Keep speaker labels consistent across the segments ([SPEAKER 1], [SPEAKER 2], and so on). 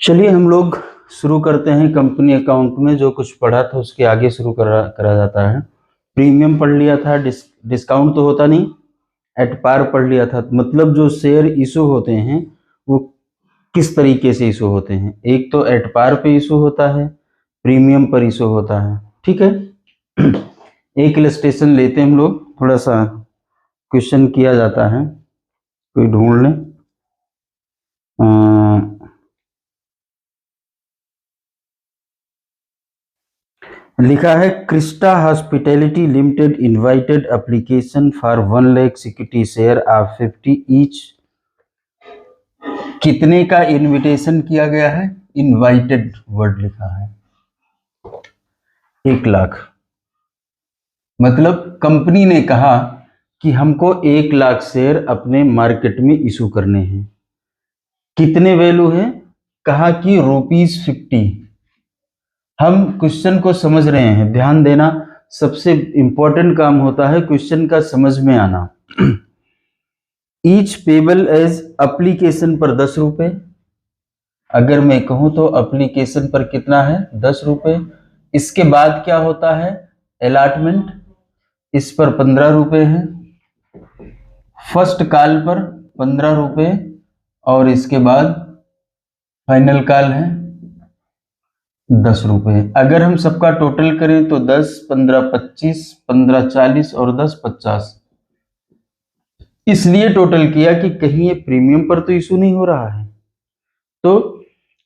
[SPEAKER 1] चलिए हम लोग शुरू करते हैं। कंपनी अकाउंट में जो कुछ पढ़ा था उसके आगे शुरू करा जाता है। प्रीमियम पढ़ लिया था, डिस्काउंट तो होता नहीं, एट पार पढ़ लिया था। मतलब जो शेयर इशू होते हैं वो किस तरीके से इशू होते हैं। एक तो एट पार पे इशू होता है, प्रीमियम पर इशू होता है। ठीक है, एक इलस्ट्रेशन लेते हैं हम लोग, थोड़ा सा क्वेश्चन किया जाता है, कोई ढूंढ लें। लिखा है Crysta hospitality limited invited application for 1 lakh security share of 50 each. कितने का इनविटेशन किया गया है? इनवाइटेड वर्ड लिखा है, 1 लाख। मतलब कंपनी ने कहा कि हमको 1 लाख शेयर अपने मार्केट में इशू करने हैं। कितने वैल्यू है? कहा कि ₹50। हम क्वेश्चन को समझ रहे हैं, ध्यान देना, सबसे इंपॉर्टेंट काम होता है क्वेश्चन का समझ में आना। ईच पेबल एज एप्लीकेशन पर 10 रुपए। अगर मैं कहूं तो एप्लीकेशन पर कितना है? 10 रुपए। इसके बाद क्या होता है? अलॉटमेंट, इस पर 15 रुपए है। फर्स्ट कॉल पर 15 रुपए और इसके बाद फाइनल कॉल है 10 रुपए। अगर हम सबका टोटल करें तो 10, 15, 25, 15, 40 और 10, 50। इसलिए टोटल किया कि कहीं ये प्रीमियम पर तो इशू नहीं हो रहा है। तो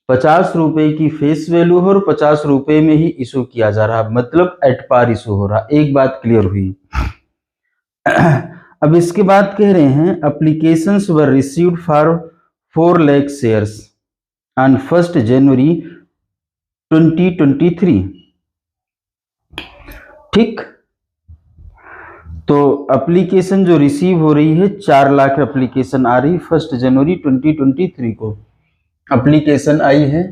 [SPEAKER 1] 50 रुपए की फेस वैल्यू है और 50 रुपए में ही इशू किया जा रहा, मतलब एट पार इशू हो रहा। एक बात क्लियर हुई। अब इसके बाद कह रहे हैं applications were received for 4 lakh shares on 1 जनवरी 2023। ठीक, तो एप्लीकेशन जो रिसीव हो रही है 4 लाख एप्लीकेशन आ रही 1 जनवरी 2023 को एप्लीकेशन आई है।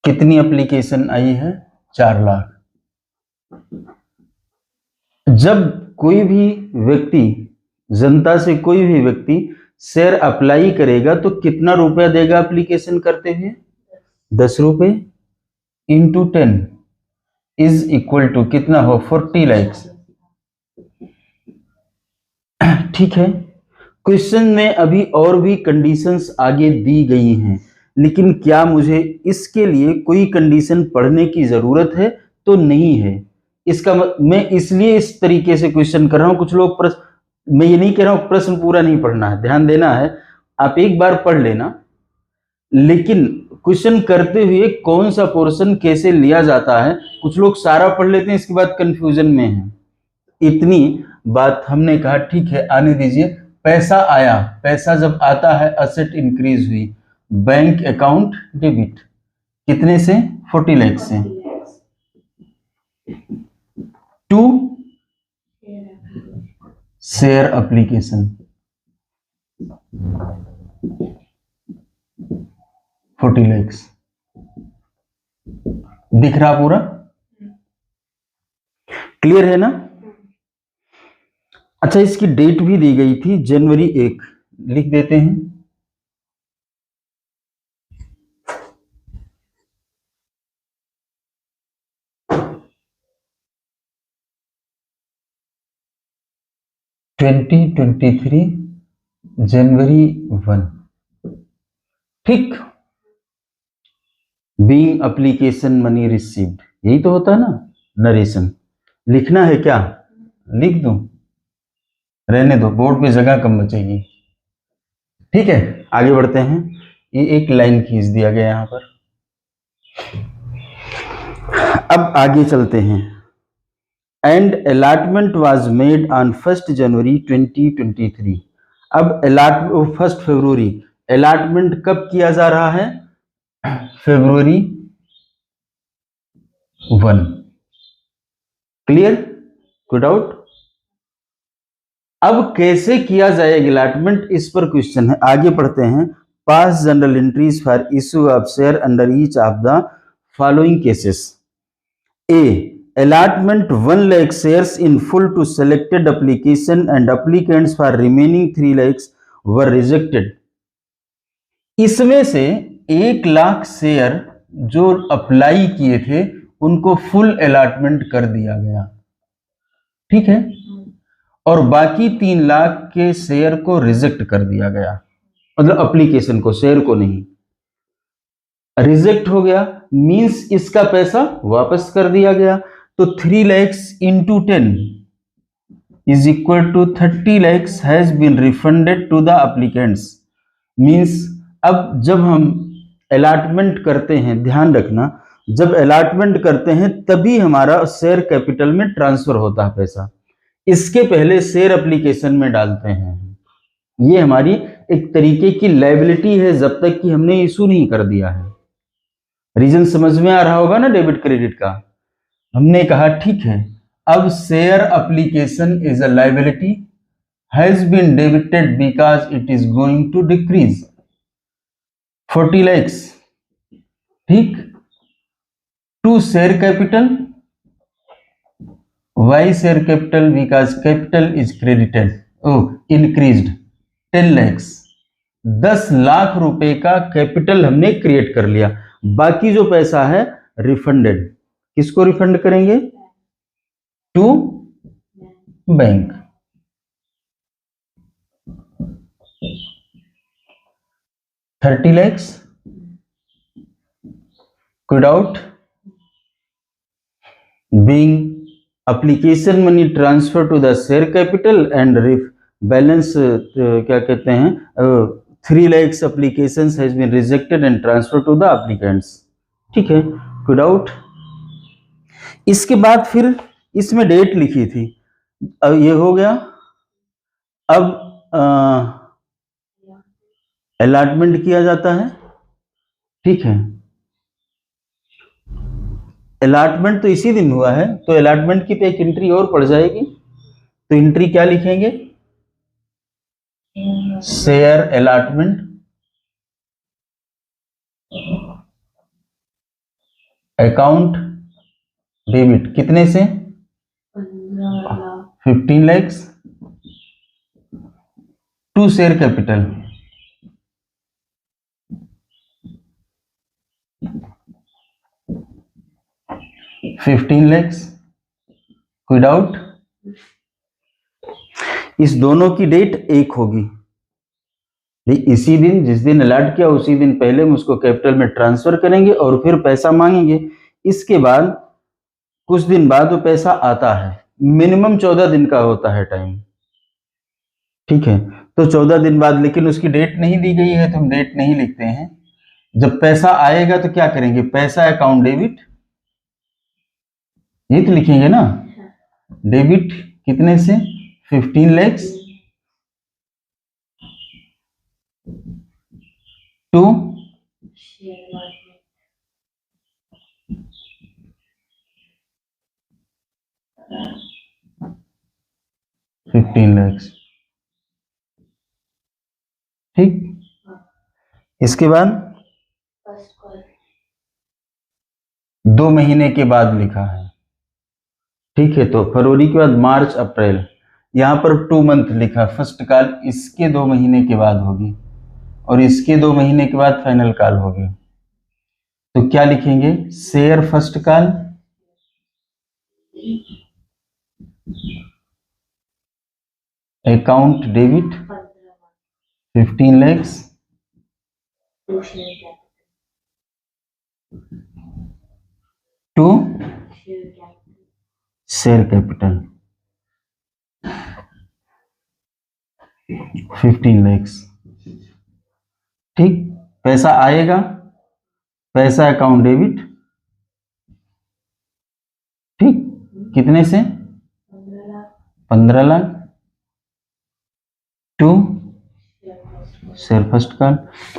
[SPEAKER 1] कितनी एप्लीकेशन आई है? 4 लाख। जब कोई भी व्यक्ति, जनता से कोई भी व्यक्ति शेयर अप्लाई करेगा तो कितना रुपया देगा एप्लीकेशन करते हुए? 10 रुपए इंटू 10 इज इक्वल टू कितना हो? 40 लाख। ठीक है, क्वेश्चन में अभी और भी कंडीशंस आगे दी गई हैं, लेकिन क्या मुझे इसके लिए कोई कंडीशन पढ़ने की जरूरत है? तो नहीं है। इसका मैं इसलिए इस तरीके से क्वेश्चन कर रहा हूं। कुछ लोग मैं ये नहीं कह रहा हूं प्रश्न पूरा नहीं पढ़ना है, ध्यान देना है, आप एक बार पढ़ लेना, लेकिन क्वेश्चन करते हुए कौन सा पोर्शन कैसे लिया जाता है। कुछ लोग सारा पढ़ लेते हैं, इसके बाद कंफ्यूजन में है। इतनी बात हमने कहा ठीक है, आने दीजिए। पैसा आया, पैसा जब आता है असेट इंक्रीज हुई, बैंक अकाउंट डेबिट, कितने से? 40 लाख से। To share application 40 lakh. दिख रहा पूरा? क्लियर है ना? अच्छा, इसकी डेट भी दी गई थी जनवरी 1, लिख देते हैं। जनवरी 1। ठीक, बीइंग एप्लीकेशन मनी रिसीव्ड, यही तो होता है ना नरेशन। लिखना है क्या? लिख दूं? रहने दो, बोर्ड पे जगह कम बचेगी। ठीक है, आगे बढ़ते हैं। ये एक लाइन खींच दिया गया यहां पर। अब आगे चलते हैं। And allotment was made on 1 जनवरी 2023। अब 1 फरवरी, अलॉटमेंट कब किया जा रहा है? फरवरी 1। क्लियर? कोई डाउट? अब कैसे किया जाएगा अलॉटमेंट, इस पर क्वेश्चन है। आगे पढ़ते हैं। Pass general entries for issue of share under each of the following cases. A. Allotment 1 lakh shares in full to selected application and applicants for remaining 3 lakhs were rejected. इसमें से 1 lakh share जो apply किए थे उनको full allotment कर दिया गया, ठीक है, और बाकी 3 लाख के शेयर को रिजेक्ट कर दिया गया, मतलब एप्लीकेशन को, शेयर को नहीं। रिजेक्ट हो गया मींस इसका पैसा वापस कर दिया गया। तो 3 lakhs into 10 is equal to 30 lakhs has been refunded to the applicants. Means अब जब हम अलॉटमेंट करते हैं, ध्यान रखना, जब अलॉटमेंट करते हैं तभी हमारा शेयर कैपिटल में ट्रांसफर होता है पैसा, इसके पहले शेयर एप्लीकेशन में डालते हैं। ये हमारी एक तरीके की लायबिलिटी है जब तक कि हमने इशू नहीं कर दिया है। रीजन समझ में आ रहा होगा ना डेबिट क्रेडिट का। हमने कहा ठीक है, अब share application is a liability has been debited because it is going to decrease 40 lakhs, ठीक, to share capital, why share capital because capital is credited, increased 10 lakhs, 10 lakh रुपए का कैपिटल हमने क्रिएट कर लिया। बाकी जो पैसा है रिफंडेड, किसको रिफंड करेंगे? To bank. $30 lakhs, कोई doubt? being application money transfer to the share capital and balance क्या कहते हैं 3 lakhs applications has been rejected and transferred to the applicants, ठीक है, कोई डाउट? इसके बाद फिर इसमें डेट लिखी थी, अब ये हो गया। अब अलॉटमेंट किया जाता है, ठीक है, अलॉटमेंट तो इसी दिन हुआ है, तो अलॉटमेंट की तो एक एंट्री और पड़ जाएगी। तो एंट्री क्या लिखेंगे? शेयर अलॉटमेंट अकाउंट डेबिट, कितने से? 15 lakhs to share capital, $15 lakhs, कोई डाउट? इस दोनों की डेट एक होगी, इसी दिन जिस दिन अलॉट किया उसी दिन पहले हम उसको कैपिटल में ट्रांसफर करेंगे और फिर पैसा मांगेंगे। इसके बाद कुछ दिन बाद वो पैसा आता है, मिनिमम 14 दिन का होता है टाइम, ठीक है, तो 14 दिन बाद, लेकिन उसकी डेट नहीं दी गई है तो हम डेट नहीं लिखते हैं। जब पैसा आएगा तो क्या करेंगे? पैसा अकाउंट डेबिट, ये तो लिखेंगे ना, डेबिट कितने से? 15 lakhs टू 15 lakhs, ठीक। इसके बाद 2 महीने के बाद लिखा है, ठीक है, तो फरवरी के बाद मार्च अप्रैल, यहाँ पर 2 मंथ लिखा, फर्स्ट कॉल इसके 2 महीने के बाद होगी और इसके 2 महीने के बाद फाइनल कॉल होगी। तो क्या लिखेंगे? Share first call account debit 15 lakhs to share capital 15 lakhs, ठीक। पैसा आएगा, पैसा अकाउंट डेबिट, ठीक, कितने से? 15 lakh to share first call.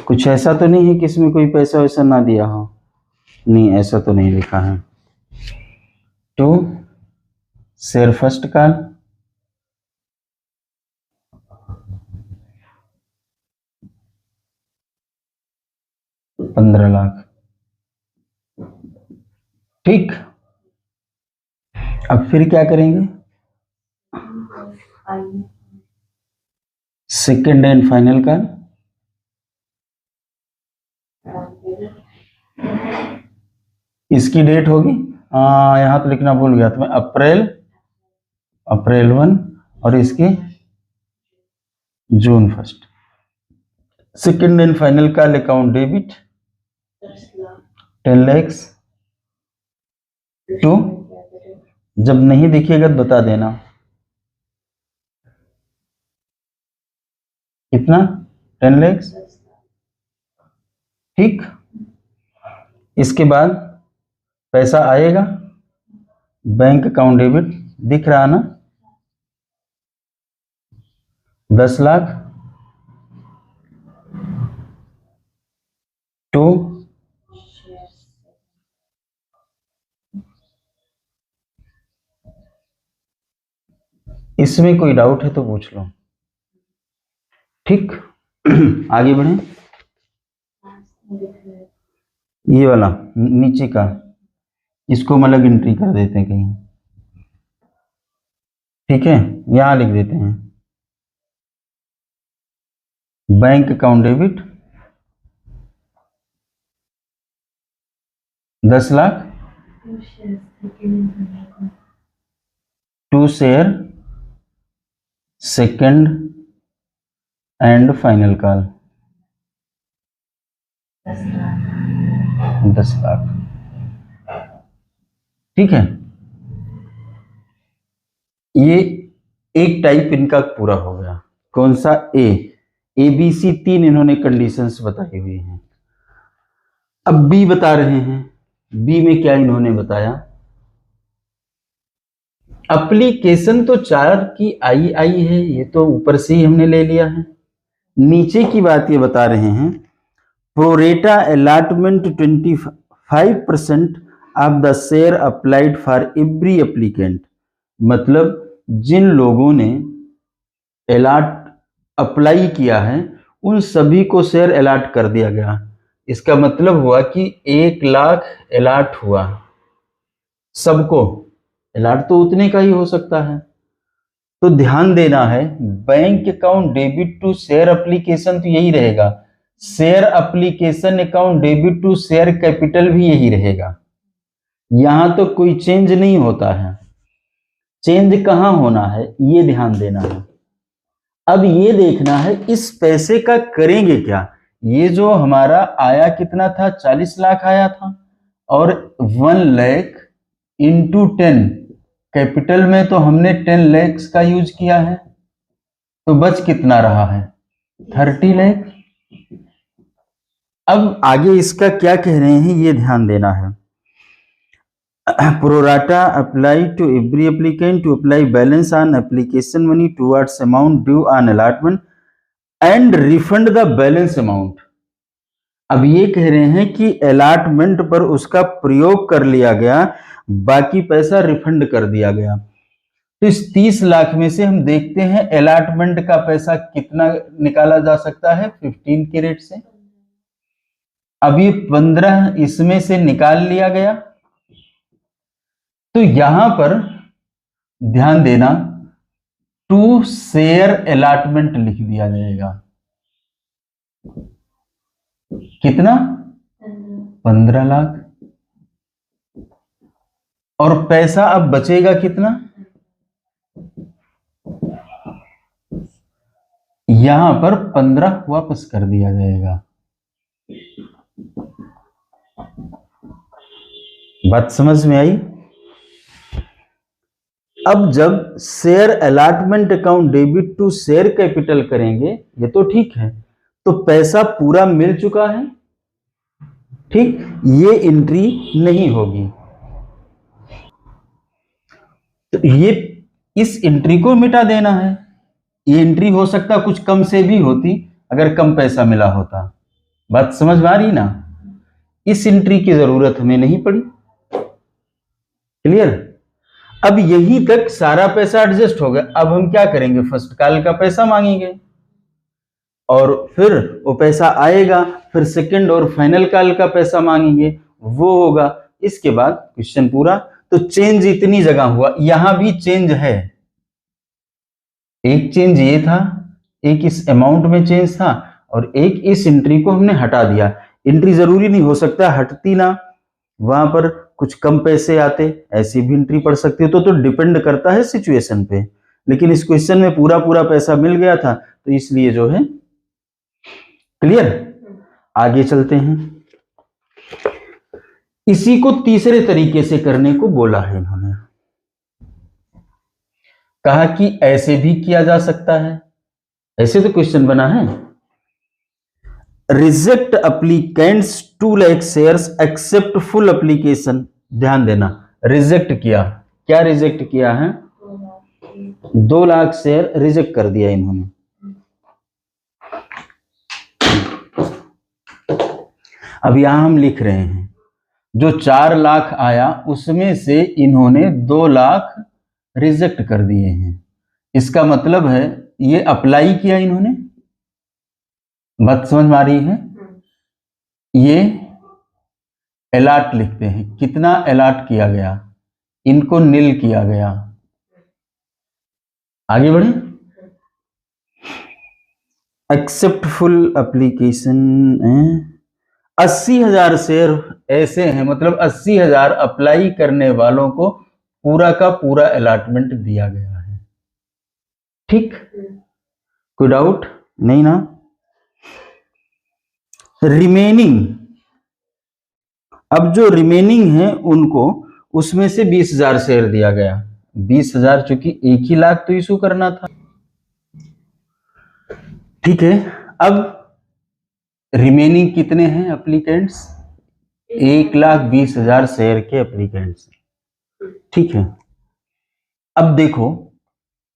[SPEAKER 1] कुछ ऐसा तो नहीं है कि इसमें कोई पैसा वैसा ना दिया हो? नहीं, ऐसा तो नहीं लिखा है। To share first call $15 lakh, ठीक। अब फिर क्या करेंगे, सेकेंड एंड फाइनल का इसकी डेट होगी, यहाँ तो लिखना भूल गया था मैं, अप्रैल 1 और इसकी जून 1। सेकेंड एंड फाइनल का अकाउंट डेबिट 10 लाख टू, जब नहीं देखिएगा तो बता देना कितना, 10 लाख। ठीक, इसके बाद पैसा आएगा, बैंक अकाउंट डेबिट दिख रहा ना, 10 लाख टू इसमें कोई डाउट है तो पूछ लो। ठीक, आगे बढ़े, ये वाला नीचे का इसको हम अलग एंट्री कर देते हैं कहीं, ठीक है, यहां लिख देते हैं bank account debit 10 lakh to share second and final call 10 lakh. ठीक है, ये एक टाइप इनका पूरा हो गया। कौन सा, ए बी सी 3 इन्होंने कंडीशंस बताई हुई हैं। अब बी बता रहे हैं, बी में क्या इन्होंने बताया, एप्लीकेशन तो 4 की आई है, ये तो ऊपर से ही हमने ले लिया है। नीचे की बात ये बता रहे हैं, pro rata allotment 25% of the share applied for every applicant, मतलब जिन लोगों ने अप्लाई किया है उन सभी को शेयर अलॉट कर दिया गया। इसका मतलब हुआ कि 1 लाख अलॉट हुआ सबको, अलॉट तो उतने का ही हो सकता है। तो ध्यान देना है, bank account debit to share application तो यही रहेगा, share application account debit to share capital भी यही रहेगा, यहां तो कोई चेंज नहीं होता है। चेंज कहां होना है ये ध्यान देना है। अब ये देखना है इस पैसे का करेंगे क्या। ये जो हमारा आया कितना था, 40 लाख आया था, और 1 लाख इंटू 10 कैपिटल में तो हमने 10 लाख का यूज किया है, तो बच कितना रहा है, 30 लाख। अब आगे इसका क्या कह रहे हैं ये ध्यान देना है। Pro rata apply to every applicant to apply balance on application money towards amount due on allotment and refund the balance amount. अब ये कह रहे हैं कि अलॉटमेंट पर उसका प्रयोग कर लिया गया, बाकी पैसा रिफंड कर दिया गया। तो इस 30 लाख में से हम देखते हैं अलॉटमेंट का पैसा कितना निकाला जा सकता है, 15 के रेट से। अब ये 15 इसमें से निकाल लिया गया, तो यहां पर ध्यान देना टू शेयर अलॉटमेंट लिख दिया जाएगा। कितना, 15 लाख, और पैसा अब बचेगा कितना, यहां पर 15 वापस कर दिया जाएगा। बात समझ में आई। अब जब share allotment account debit to share capital करेंगे, ये तो ठीक है, तो पैसा पूरा मिल चुका है, ठीक, ये एंट्री नहीं होगी। तो ये इस एंट्री को मिटा देना है। ये एंट्री हो सकता कुछ कम से भी होती अगर कम पैसा मिला होता। बात समझ में आ रही ना, इस एंट्री की जरूरत हमें नहीं पड़ी। क्लियर। अब यहीं तक सारा पैसा एडजस्ट हो गया। अब हम क्या करेंगे, फर्स्ट कॉल का पैसा मांगेंगे और फिर वो पैसा आएगा, फिर सेकंड और फाइनल कॉल का पैसा मांगेंगे, वो होगा। इसके बाद क्वेश्चन पूरा। तो चेंज इतनी जगह हुआ, यहां भी चेंज है। एक चेंज ये था, एक इस अमाउंट में चेंज था, और एक इस एंट्री को हमने हटा दिया। एंट्री जरूरी नहीं हो सकता हटती ना, वहां पर कुछ कम पैसे आते, ऐसी भी एंट्री पड़ सकती है। तो डिपेंड करता है सिचुएशन पे, लेकिन इस क्वेश्चन में पूरा पूरा पैसा मिल गया था, तो इसलिए जो है क्लियर। आगे चलते हैं। इसी को तीसरे तरीके से करने को बोला है इन्होंने, कहा कि ऐसे भी किया जा सकता है। ऐसे तो क्वेश्चन बना है, reject applicants 2 lakh shares accept full application. ध्यान देना, रिजेक्ट किया, क्या रिजेक्ट किया है, 2 लाख शेयर रिजेक्ट कर दिया इन्होंने। अब यहां हम लिख रहे हैं जो 4 लाख आया उसमें से इन्होंने 2 लाख रिजेक्ट कर दिए हैं। इसका मतलब है ये अप्लाई किया इन्होंने, बात समझ में आ रही है। ये अलॉट लिखते हैं, कितना अलॉट किया गया, इनको नील किया गया। आगे बढ़े, एक्सेप्ट फुल एप्लीकेशन 80,000 शेयर ऐसे हैं, मतलब 80,000 अप्लाई करने वालों को पूरा का पूरा अलॉटमेंट दिया गया है। ठीक, कोई डाउट नहीं ना। रिमेनिंग, अब जो रिमेनिंग है उनको उसमें से 20,000 शेयर दिया गया। 20,000 चूंकि 1 ही लाख तो इशू करना था, ठीक है। अब रिमेनिंग कितने हैं एप्लीकेंट्स, 1,20,000 शेयर के एप्लीकेंट्स, ठीक है। अब देखो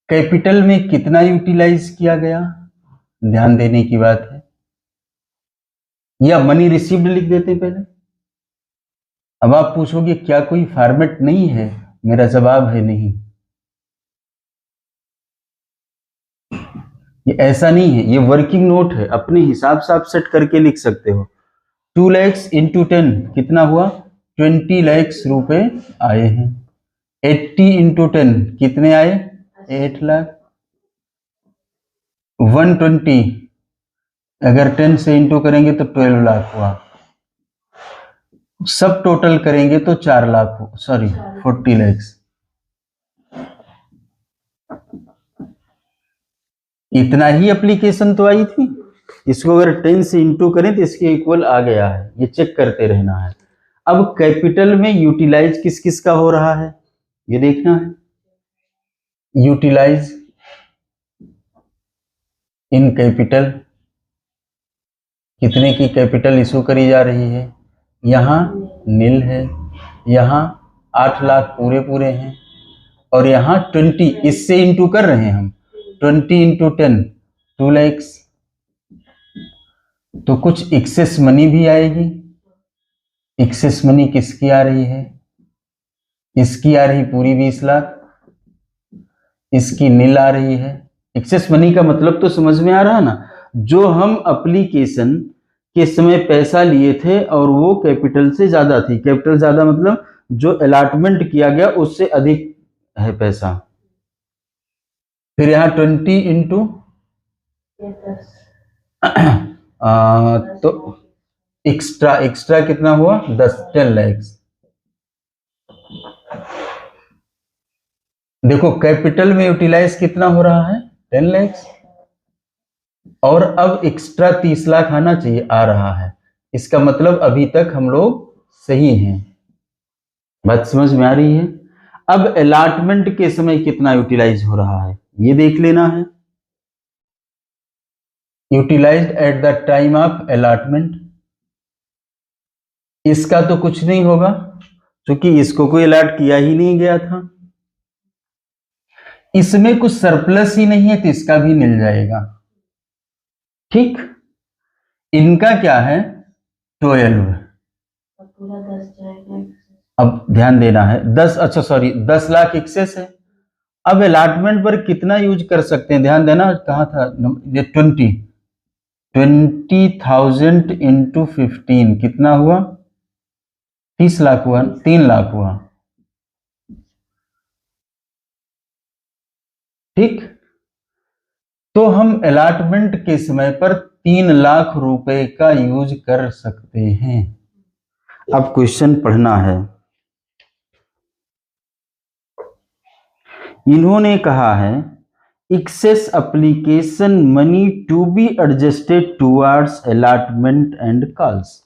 [SPEAKER 1] कैपिटल में कितना यूटिलाइज किया गया, ध्यान देने की बात है। या मनी रिसीव्ड लिख देते पहले। अब आप पूछोगे क्या कोई फॉर्मेट नहीं है, मेरा जवाब है नहीं, ये ऐसा नहीं है, ये वर्किंग नोट है, अपने हिसाब से आप सेट करके लिख सकते हो। 2 lakhs इंटू 10 कितना हुआ, 20 lakhs रुपए आए हैं। 80 इंटू 10 कितने आए, 8 लाख। 120 अगर 10 से इंटू करेंगे तो 12 लाख हुआ। सब टोटल करेंगे तो 4 लाख, सॉरी 40 lakhs। इतना ही एप्लीकेशन तो आई थी, इसको अगर 10 से इंटू करें तो इसके इक्वल आ गया है, ये चेक करते रहना है। अब कैपिटल में यूटिलाइज किस किस का हो रहा है ये देखना है। यूटिलाइज इन कैपिटल, कितने की कैपिटल इशू करी जा रही है, यहाँ नील है, यहाँ 8 लाख पूरे पूरे हैं, और यहाँ 20 इससे इंटू कर रहे हैं हम, 20 इंटू 10 2 lakhs। तो कुछ एक्सेस मनी भी आएगी। एक्सेस मनी किसकी आ रही है, इसकी आ रही पूरी 20 लाख, इसकी नील आ रही है। एक्सेस मनी का मतलब तो समझ में आ रहा ना, जो हम एप्लीकेशन के समय पैसा लिए थे और वो कैपिटल से ज्यादा थी। कैपिटल ज्यादा मतलब जो अलॉटमेंट किया गया उससे अधिक है पैसा। फिर यहाँ 20 इंटू तो एक्स्ट्रा कितना हुआ, 10 lakhs। देखो कैपिटल में यूटिलाइज कितना हो रहा है, 10 lakhs, और अब एक्स्ट्रा 30 लाख आना चाहिए, आ रहा है। इसका मतलब अभी तक हम लोग सही हैं, बात समझ में आ रही है। अब अलॉटमेंट के समय कितना यूटिलाइज हो रहा है ये देख लेना है। Utilised at the time of allotment, इसका तो कुछ नहीं होगा क्योंकि इसको कोई अलॉट किया ही नहीं गया था। इसमें कुछ सरप्लस ही नहीं है तो इसका भी मिल जाएगा, ठीक। इनका क्या है 12, अब ध्यान देना है 10, अच्छा सॉरी 10 लाख एक्सेस है। अब अलॉटमेंट पर कितना यूज कर सकते हैं, ध्यान देना, कहा था ये 20,000 इंटू 15 कितना हुआ, 30 लाख हुआ, 3 लाख हुआ। ठीक, तो हम अलॉटमेंट के समय पर 3 लाख रुपए का यूज कर सकते हैं। अब क्वेश्चन पढ़ना है। इन्होंने कहा है excess application money to be adjusted towards allotment and calls.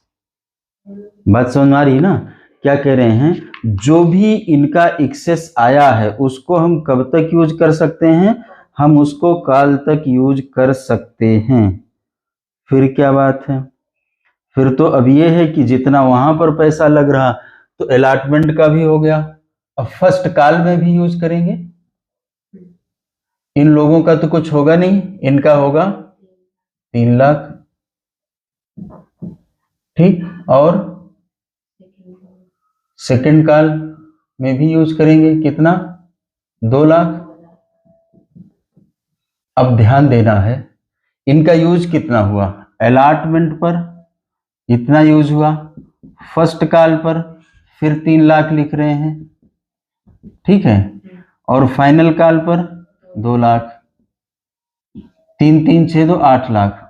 [SPEAKER 1] बात समझ आ रही है ना? क्या कह रहे हैं, जो भी इनका एक्सेस आया है उसको हम कब तक यूज कर सकते हैं, हम उसको कॉल तक यूज कर सकते हैं। फिर क्या बात है, फिर तो अब ये है कि जितना वहां पर पैसा लग रहा तो अलॉटमेंट का भी हो गया, अब फर्स्ट कॉल में भी यूज करेंगे। इन लोगों का तो कुछ होगा नहीं, इनका होगा 3 लाख, ठीक, और सेकंड कॉल में भी यूज करेंगे कितना, 2 लाख। अब ध्यान देना है इनका यूज कितना हुआ, अलॉटमेंट पर इतना यूज हुआ, फर्स्ट कॉल पर फिर 3 लाख लिख रहे हैं, ठीक है, और फाइनल कॉल पर 2 लाख, 3 3 6 2 8 लाख।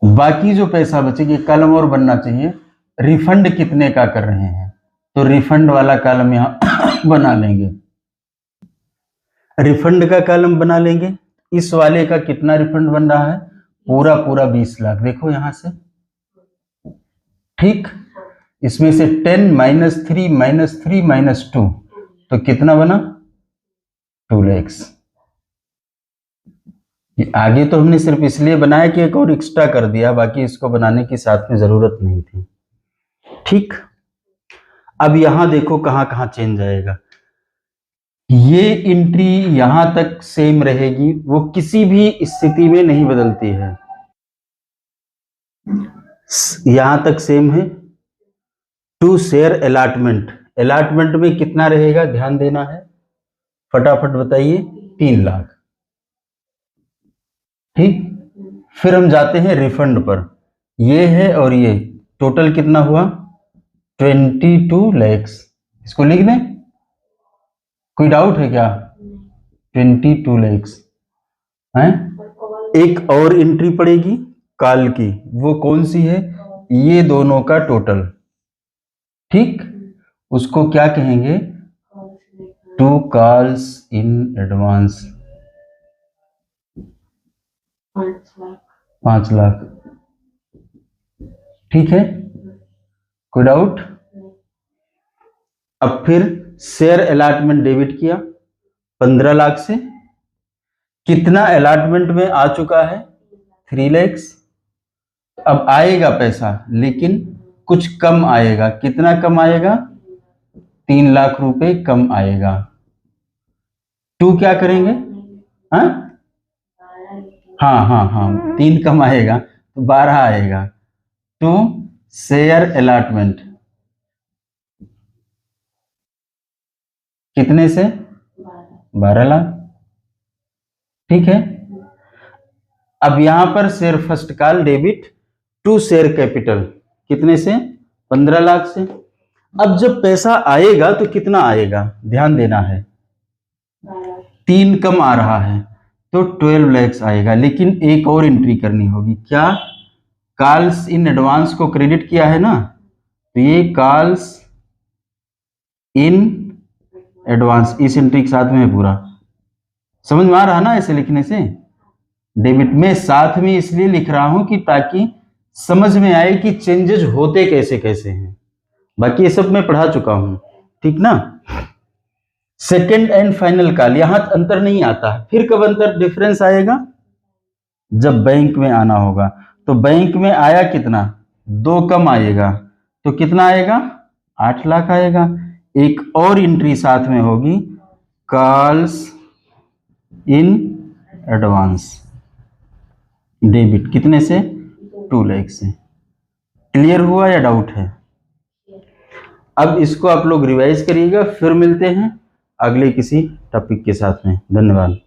[SPEAKER 1] बाकी जो पैसा बचेगी, कॉलम और बनना चाहिए, रिफंड कितने का कर रहे हैं, तो रिफंड वाला कॉलम यहां बना लेंगे, रिफंड का कॉलम बना लेंगे। इस वाले का कितना रिफंड बन रहा है, पूरा पूरा 20 लाख, देखो यहां से, ठीक, इसमें से 10 - 3 - 3 - 2 तो कितना बना, 2 लाख। आगे तो हमने सिर्फ इसलिए बनाया कि एक और एक्स्ट्रा कर दिया, बाकी इसको बनाने की साथ में जरूरत नहीं थी, ठीक। अब यहां देखो कहां कहां चेंज आएगा, ये एंट्री यहां तक सेम रहेगी, वो किसी भी स्थिति में नहीं बदलती है, यहां तक सेम है। टू शेयर अलॉटमेंट, अलॉटमेंट में कितना रहेगा, ध्यान देना है, फटाफट बताइए, 3 लाख, ठीक। फिर हम जाते हैं रिफंड पर, ये है और ये टोटल कितना हुआ, 22 लाख। इसको लिख दें, कोई डाउट है क्या, 22 लाख है। एक और एंट्री पड़ेगी कॉल की, वो कौन सी है, ये दोनों का टोटल, ठीक, उसको क्या कहेंगे, 2 कॉल्स इन एडवांस, 5 लाख, ठीक है, कोई डाउट। अब फिर शेयर अलॉटमेंट डेबिट किया 15 लाख से, कितना अलॉटमेंट में आ चुका है, 3 लाख। अब आएगा पैसा लेकिन कुछ कम आएगा, कितना कम आएगा, 3 लाख रुपए कम आएगा। 2 क्या करेंगे, हाँ हाँ हाँ हाँ 3 कम आएगा तो 12 आएगा। 2 शेयर अलॉटमेंट कितने से, 12 लाख, ठीक है। अब यहां पर share first call debit to share capital कितने से, 15 लाख से। अब जब पैसा आएगा तो कितना आएगा, ध्यान देना है, 3 कम आ रहा है तो 12 लाख आएगा, लेकिन एक और एंट्री करनी होगी, क्या, कॉल्स इन एडवांस को क्रेडिट किया है ना, तो ये कॉल्स इन एडवांस इस एंट्री के साथ में पूरा, समझ में आ रहा ना ऐसे लिखने से, डेबिट में साथ में इसलिए लिख रहा हूं कि ताकि समझ में आए कि चेंजेस होते कैसे कैसे हैं, बाकी ये सब मैं पढ़ा चुका हूं, ठीक ना। सेकंड एंड फाइनल कॉल, यहां अंतर नहीं आता है, फिर कब अंतर डिफरेंस आएगा, जब बैंक में आना होगा, तो बैंक में आया कितना, 2 कम आएगा तो कितना आएगा, 8 लाख आएगा। एक और एंट्री साथ में होगी, कॉल्स इन एडवांस डेबिट कितने से, 2 लाख से। क्लियर हुआ या डाउट है। अब इसको आप लोग रिवाइज करिएगा, फिर मिलते हैं अगले किसी टॉपिक के साथ में। धन्यवाद।